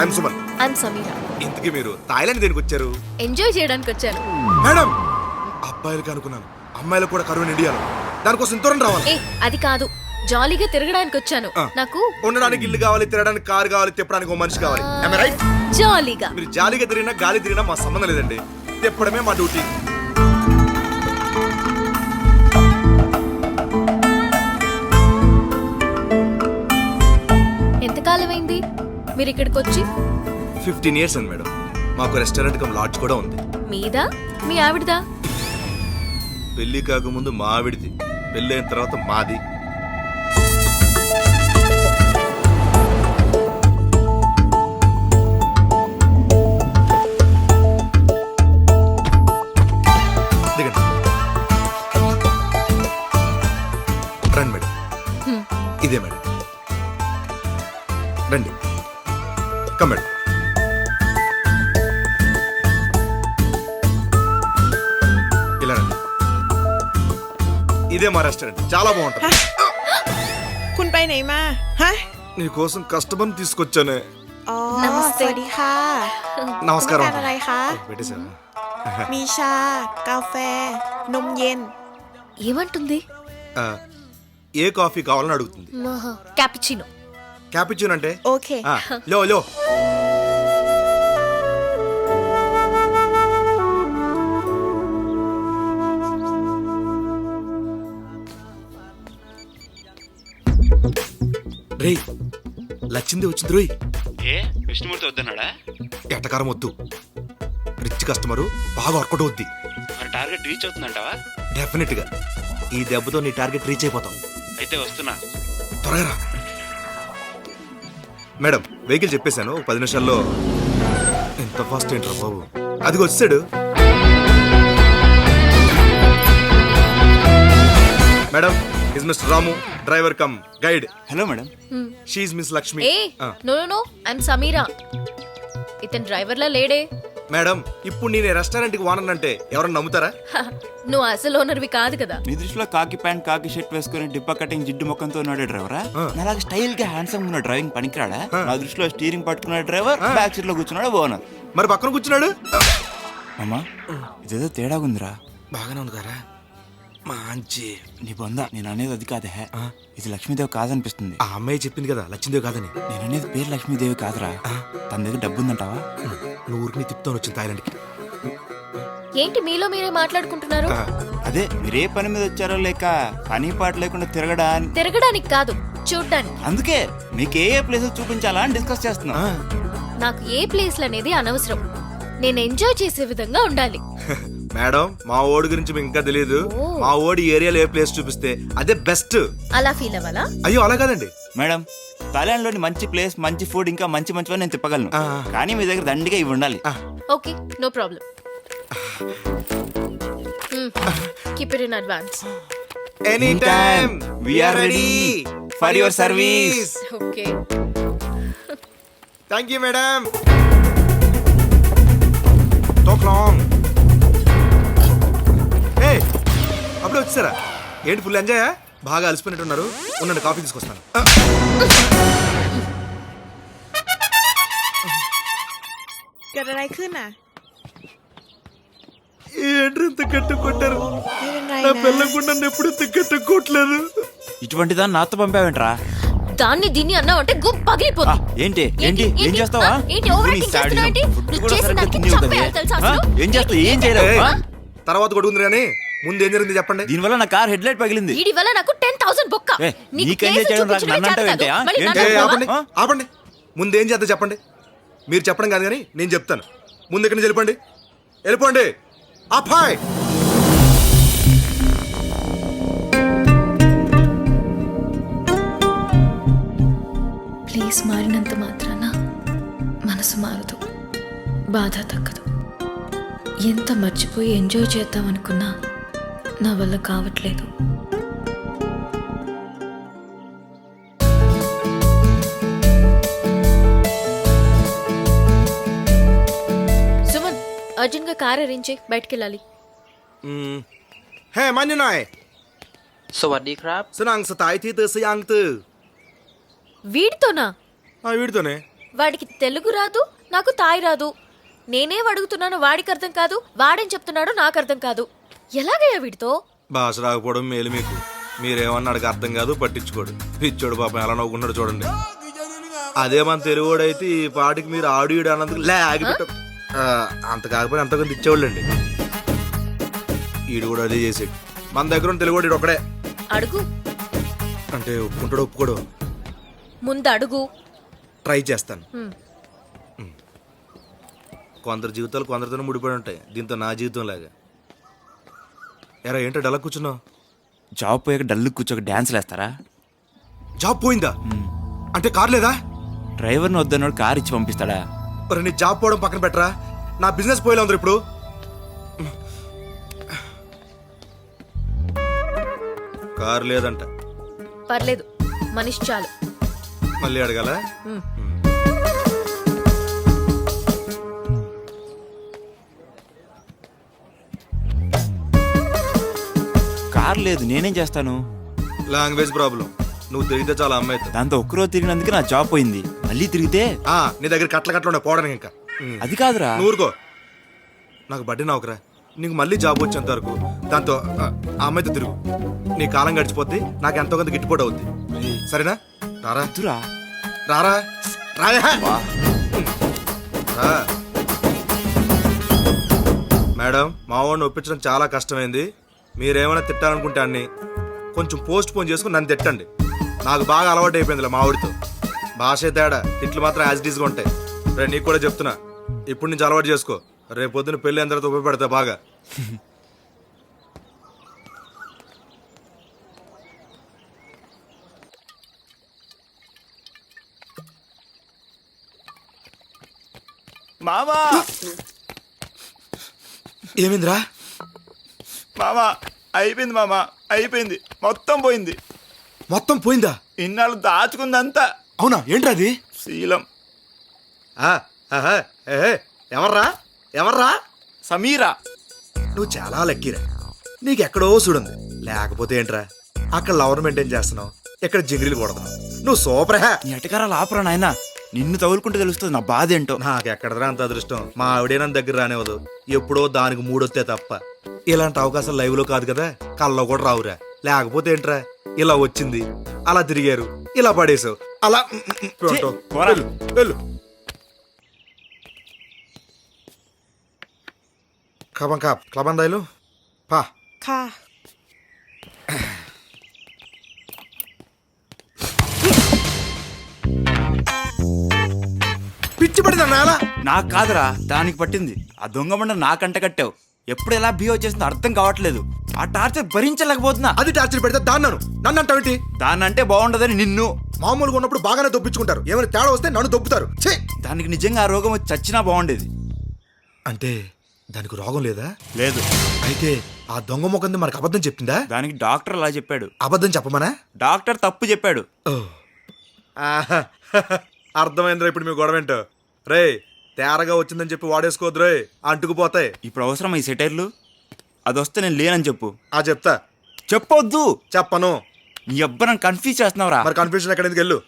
I'm Suman. I'm Sameera. ఇంతకీ మీరు Thailand దేనికి వచ్చారు? ఎంజాయ్ చేయడానికి వచ్చాను. మేడం, అబ్బాయిలకి అనుకున్నాను, అమ్మాయిలకు కూడా కరువు ఇండియాలో. దానికోసం ఇంత దూరం రావాలి? అది కాదు, జాలీగా తిరగడానికి వచ్చాను. నాకు ఉండడానికి ఇల్లు కావాలి, తిరగడానికి కారు కావాలి, తిప్పడానికి ఒక మనిషి కావాలి. Am I right? జాలీగా. మీరు జాలీగా తిరిగినా గాలి తిరిగినా మా సంబంధం లేదండి. తిప్పడమే మా డ్యూటీ. ఎంతకాలమైంది మీరు ఇక్కడికి వచ్చి? 15 years అండి మేడం. మాకు రెస్టారెంట్ కమ్ లాడ్జ్ కూడా ఉంది. మీదా మీ ఆవిడదా? పెళ్లి కాకముందు మా ఆవిడిది, పెళ్లి అయిన తర్వాత మాది. దిగండి. రండి మేడం. ఇదే మేడం. రండి. Come madam. ఇలా రండి. ఇదే మా రెస్టారెంట్, చాలా బాగుంటుంది. คุณไปไหนมาฮะ నీకోసం కస్టమర్ తీసుకొచ్చానే. อ๋อ నమస్తే สวัสดีค่ะ నమస్కారం. ต้องการอะไรคะ పెట్టేశారా? มีชากาแฟนมเย็น ఏమంటుంది? ఆ, ఏ కాఫీ కావాలని అడుగుతుంది. క్యాపుచినో. క్యాపిచ్యూన్ అంటే โอเค లో లో. రే, లచ్చింది వచ్చింది రోయ్. ఏ విష్ణుమూర్తి వద్దన్నాడా? ఎటకారం వద్దు. రిచ్ కస్టమరు, బాగా వర్కౌట్ అవుద్ది. మరి టార్గెట్ రీచ్ అవుతుందంటావా? డెఫినెట్ గా ఈ దెబ్బతో నీ టార్గెట్ రీచ్ అయిపోతాం. అయితే వస్తున్నా. త్వరగా రా. మేడం, వెహికల్ చెప్పేశాను, 10 నిమిషాల్లో. ఎంత ఫాస్ట్ ఏంట్రా బాబు. అది వచ్చాడు. Madam, is Mister Ramu, driver cum guide. Hello madam. She Miss Lakshmi. ఏ no no no, I'm Sameera. ఇతను డ్రైవర్లా లేడే. మేడం, ఇప్పుడు నేను రెస్టారెంట్ కి ఓనర్ అంటే ఎవరన్నా నమ్ముతారా? నువ్వు అసలు ఓనర్వి కాదు కదా. నీ దృష్టిలో కాకి ప్యాంట్ కాకి షర్ట్ వేసుకుని డిప్ప కటింగ్ జిడ్డు మొక్కంతో ఉన్నాడే డ్రైవరా? నాలాగా స్టైల్ గా హ్యాండ్సమ్ ఉన్న డ్రైవింగ్ పనికిరాడా? నా దృష్టిలో స్టీరింగ్ పట్టుకున్న డ్రైవర్, బ్యాక్ సీట్ లో కూర్చున్నాడు ఓనర్. మరి పక్కన కూర్చున్నాడు. అమ్మా, ఇదేదో తేడా ఉందిరా. బాగానే ఉంది కదా. మంచి నీ బొంద, నేను అనేది అది కాదే. ఇది లక్ష్మీదేవి కాదనిపిస్తుంది. ఆ అమ్మాయి చెప్పింది కదా లచ్చిందేవి కాదని. నేను అనేది పేరు లక్ష్మీదేవి కాదురా. తన దగ్గర డబ్బు ఉందంటావా? నువ్వు ఊరికి తిప్పుతాను వచ్చింది థాయిలాండ్ కి. ఏంటి మీలో మీరే మాట్లాడుకుంటున్నారు? అదే మీరే పని మీద వచ్చారో లేక పని పాట లేకుండా తిరగడానికి కాదు, చూడ్డానికి. అందుకే మీకు ఏ ప్లేసెస్ చూపించాలా అని డిస్కస్ చేస్తున్నా. నాకు ఏ ప్లేస్లు అనేది అనవసరం. నేను ఎంజాయ్ చేసే విధంగా ఉండాలి. మేడం, మా ఓడి గురించి మీకు ఇంకా తెలియదు. మా ఓడి ఏరియాలో ఏ ప్లేస్ చూపిస్తే అదే బెస్ట్. అలా ఫీల్ అవ్వాలా? అయ్యో అలా కాదండి మేడం, థాయిలాండ్ లోని మంచి ప్లేస్, మంచి ఫుడ్, ఇంకా మంచి మంచివన్నీ నేను తిప్పగలను. కానీ మీ దగ్గర దండిగా ఇవి ఉండాలి. Okay, no problem. Keep it in advance. Any time we are ready for your service. Okay, thank you madam. టోక్ లాంగ్. ఏ, అప్పుడే వచ్చారా? ఏంటి ఫుల్ ఎంజాయ్? బాగా అలసిపోయినట్టున్నారు. ఉండండి, కాఫీ తీసుకొస్తాను.เกิดอะไรขึ้นน่ะ ఏంటి ఇంత గట్టి కొట్టారు? ไม่เป็นไร నా นะ పిల్లకుండా ఎప్పుడు ఇంత గట్టి కొట్టలేదు. ఇటువంటి దాన్ని నాతో పంపావేంట్రా? దాన్ని దీన్ని అన్నావు అంటే గుమ్ పగిలిపోతుంది. ఏంటి ఏంటి ఏం చేస్తావా? ఏంటి ఓవర్ యాక్టింగ్ చేస్తున్నావు? ఏంటి నువ్వు చేసిన దానికి చంపేయాలి తెలుసా అసలు? ఏం చేస్తావు? ఏం చేయలేవు. తర్వాత కొడుకుంది కానీ ముందు ఏం జరిగింది చెప్పండి. దీనివల్ల నా కార్ హెడ్ లైట్ పగిలింది. వీడి వల్ల నాకు 10,000 బొక్క. నీకు నీకేం కేసు చేయడం రాక చూపించడమే నన్ను అంటావు చేత ఏంటి? కాదు. మళ్ళీ ఏంటి? నన్ను ఆపండి అంటావా? ఆపండి. ముందు ఏం చేద్దాం చెప్పండి. మీరు చెప్పడం కాదు కానీ నేను చెప్తాను. ముందు ఇక్కడి నుంచి వెళ్ళిపోండి. వెళ్ళిపోండి. అపాయ్. ప్లీజ్, మారినంత మాత్రాన మనసు మారదు, బాధ తగ్గదు. ఎంత మర్చిపోయి ఎంజాయ్ చేద్దాం అనుకున్నా నా వల్ల కావట్లేదు. సుమన్, అర్జున్ గా కార్ అరేంజ్ చేయి, బయటికి వెళ్ళాలి. హే మన్యునాయ్. สวัสดีครับ สนังสไตล์ที่เตอสยังตือ వీడితోనా? వీడితోనే వాడికి తెలుగు రాదు, నాకు తాయి రాదు. నేనేం అడుగుతున్నానో వాడికి అర్థం కాదు, వాడేం చెప్తున్నాడో నాకు అర్థం కాదు. ఎలాగయ్యా వీడితో? భాష రాకపోవడం మేలు మీకు. మీరేమన్నాడికి అర్థం కాదు, పట్టించుకోడు. పిచ్చోడు పాపం ఎలా నవ్వుకున్నాడు చూడండి. అదే మన తెలుగుడు అయితే ఈ పాటికి మీరు ఆడియోడు అన్నందుకు ఆగిపెట్ట అంత కాకపోతే అంత కొంత ఇచ్చేవాళ్ళండి. ఈడు కూడా అదే చేసాడు. మన దగ్గర ఉన్న తెలుగుడు ఈడు ఒకడే. అడుగు. అంటే ఒప్పుకుంటాడు ఒప్పుకోడు. ముందు అడుగు. ట్రై చేస్తాను. హ్మ్. కొందరు జీవితాలు కొందరితోనే ముడిపడి ఉంటాయి. దీంతో నా జీవితం లాగా. ఎరా ఏంటో డల్లా కూర్చున్నావు? జాబ్ పోయాక డల్లు కూర్చోక డ్యాన్స్ వేస్తారా? జాబ్ పోయిందా? అంటే కార్ లేదా? డ్రైవర్ని వద్దన్నాడు కార్ ఇచ్చి పంపిస్తాడా? మరి నీ జాబ్ పోవడం పక్కన పెట్టరా, నా బిజినెస్ పోయేలా ఉంది ఇప్పుడు. కార్ లేదంట. పర్లేదు, మనిషి చాలు. మళ్ళీ అడగాల? హ్మ్. కార్ లేదు, నేనేం చేస్తాను? Language problem. నువ్వు తిరిగితే చాలా అమ్మాయితో. దాంతో ఒక్కరోజు తిరిగినందుకే నా జాబ్ పోయింది. మళ్ళీ తిరిగితే నీ దగ్గర కట్ల ఉండే పోవడానికి ఇంకా. అది కాదురా. నువ్వు ఊరుకో. నాకు బడ్డీ నౌకరా. నీకు మళ్ళీ జాబ్ వచ్చేంత వరకు దాంతో ఆ అమ్మాయితో తిరుగు. నీ కాలం గడిచిపోద్ది, నాకు ఎంతో కొంత గిట్టుబాటు అవుద్ది. సరేనా? రారా వద్దురా. రారా రాయా. రా. మేడం, మా వాడిని ఒప్పించడం చాలా కష్టమైంది. మీరేమైనా తిట్టాలనుకుంటే అన్ని కొంచెం పోస్ట్ పోన్ చేసుకుని నన్ను తిట్టండి. నాకు బాగా అలవాటు అయిపోయిందిలే మా ఆవిడితో. భాషే తేడా, తిట్లు మాత్రం యాజ్ ఇట్ ఈస్గా ఉంటాయి. రేపు నీకు కూడా చెప్తున్నా, ఇప్పుడు నుంచి అలవాటు చేసుకో. రేపు పొద్దున పెళ్ళి అయిన తర్వాత ఉపయోగపడతా బాగా. మామా ఏమైందిరా? మామా అయిపోయింది, మామా అయిపోయింది, మొత్తం పోయింది. మొత్తం పోయిందా? ఇన్నాళ్ళు దాచుకుందంతా. అవునా? ఏంట్రా అది? శీలం. ఎవర్రా ఎవర్రా? సమీరా. నువ్వు చాలా లక్కీరా. నీకెక్కడో చూడుంది. లేకపోతే ఏంట్రా, అక్కడ లవర్ మెయింటైన్ చేస్తున్నావు, ఇక్కడ జింగిలీలు కొడుతున్నావు. నువ్వు సూపర్ హే. నీ అటకారాలు ఆపరా నాయనా. నిన్ను తగులుకుంటే తెలుస్తుంది నా బాధ ఏంటో. నాకెక్కడరా అంత అదృష్టం. మా ఆవిడే నన్ను దగ్గర రానివ్వదు. ఎప్పుడో దానికి మూడొస్తే తప్ప. ఇలాంటి అవకాశాలు లైవ్ లో కాదు కదా, కల్లో కూడా రావురా. లేకపోతే ఏంట్రా, ఇలా వచ్చింది, అలా తిరిగారు, ఇలా పడేసావు, అలా ఉంటావు. పోరా. వెళ్ళు, వెళ్ళు. కబం కాప్ క్లబందాయిలు పా.ค่ะ పిచ్చి పడిందా నాలా? నాకు కాదురా, దానికి పట్టింది. ఆ దొంగ మండ నాకంట కట్టావు. ఎప్పుడు ఎలా బిహేవ్ చేస్తుందో అర్థం కావట్లేదు. ఆ టార్చర్ భరించలేకపోతున్నా. అది టార్చర్ పెడితే దాన్నాను, నన్ను అంటావేంటి? దాన్నంటే బాగుండదని నిన్ను. మామూలుగా ఉన్నప్పుడు బాగానే దొప్పించుకుంటారు, ఏమైనా తేడా వస్తే నన్ను దొప్పుతారు. ఛీ! దానికి నిజంగా ఆ రోగం వచ్చి చచ్చినా బాగుండేది. అంటే దానికి రోగం లేదా? లేదు. అయితే ఆ దొంగ ముఖంది మనకు అబద్ధం చెప్పిందా? దానికి డాక్టర్ అలా చెప్పాడు. అబద్ధం చెప్పమనా? డాక్టర్ తప్పు చెప్పాడు. ఆహా. అర్థమైందిరా ఇప్పుడు మీ గొడవ ఏంటో. రే, తేరగా వచ్చిందని చెప్పి వాడేసుకోవద్దు రే, అంటుకుపోతాయి. ఇప్పుడు అవసరం ఈ సెటైర్లు? అది వస్తే నేను లేనని చెప్పు. చెప్తా. చెప్పొద్దు. చెప్పను. నీ అబ్బా నన్ను కన్ఫ్యూజ్ చేస్తున్నావురా. మరి కన్ఫ్యూజన్ ఎక్కడ ఎందుకు? వెళ్ళు.